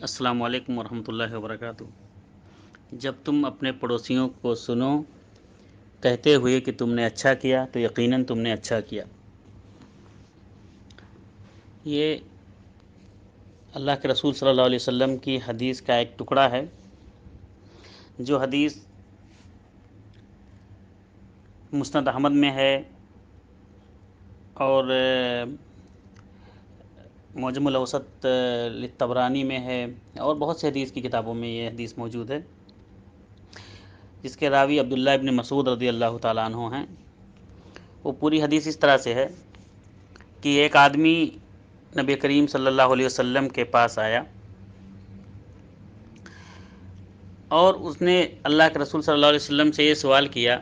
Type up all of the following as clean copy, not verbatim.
السلام علیکم ورحمۃ اللہ وبرکاتہ۔ جب تم اپنے پڑوسیوں کو سنو کہتے ہوئے کہ تم نے اچھا کیا تو یقیناً تم نے اچھا کیا۔ یہ اللہ کے رسول صلی اللہ علیہ وسلم کی حدیث کا ایک ٹکڑا ہے، جو حدیث مسند احمد میں ہے اور معجم الاوسط للطبرانی میں ہے اور بہت سے حدیث کی کتابوں میں یہ حدیث موجود ہے، جس کے راوی عبداللہ ابن مسعود رضی اللہ تعالیٰ عنہ ہیں۔ وہ پوری حدیث اس طرح سے ہے کہ ایک آدمی نبی کریم صلی اللہ علیہ وسلم کے پاس آیا اور اس نے اللہ کے رسول صلی اللہ علیہ وسلم سے یہ سوال کیا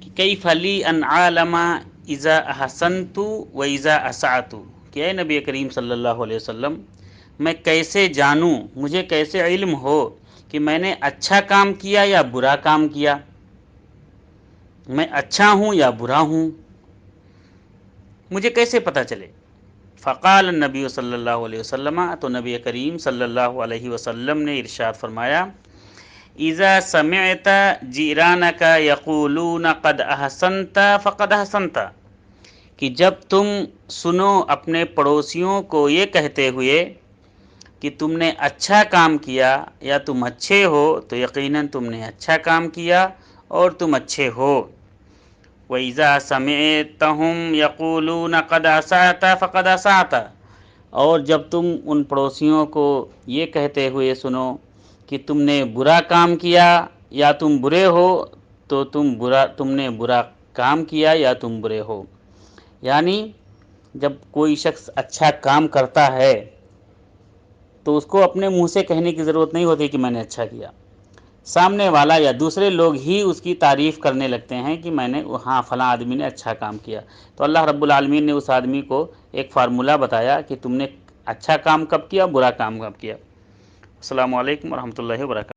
کہ کیف لی ان اعلم اذا احسنت و اذا اسأت، کہ اے نبی کریم صلی اللہ علیہ وسلم، میں کیسے جانوں، مجھے کیسے علم ہو کہ میں نے اچھا کام کیا یا برا کام کیا، میں اچھا ہوں یا برا ہوں، مجھے کیسے پتہ چلے؟ فقال النبی صلی اللہ علیہ وسلم، تو نبی کریم صلی اللہ علیہ وسلم نے ارشاد فرمایا، اذا سمعت جیرانک یقولون قد احسنت فقد احسنت، کہ جب تم سنو اپنے پڑوسیوں کو یہ کہتے ہوئے کہ تم نے اچھا کام کیا یا تم اچھے ہو تو یقیناً تم نے اچھا کام کیا اور تم اچھے ہو۔ وَإِذَا سَمِعْتَهُمْ يَقُولُونَ قَدْ أَسَأْتَ فَقَدْ أَسَأْتَ، اور جب تم ان پڑوسیوں کو یہ کہتے ہوئے سنو کہ تم نے برا کام کیا یا تم برے ہو تو تم نے برا کام کیا یا تم برے ہو۔ یعنی جب کوئی شخص اچھا کام کرتا ہے تو اس کو اپنے منہ سے کہنے کی ضرورت نہیں ہوتی کہ میں نے اچھا کیا، سامنے والا یا دوسرے لوگ ہی اس کی تعریف کرنے لگتے ہیں کہ میں نے فلاں آدمی نے اچھا کام کیا۔ تو اللہ رب العالمین نے اس آدمی کو ایک فارمولہ بتایا کہ تم نے اچھا کام کب کیا، برا کام کب کیا۔ السلام علیکم ورحمۃ اللہ وبرکاتہ۔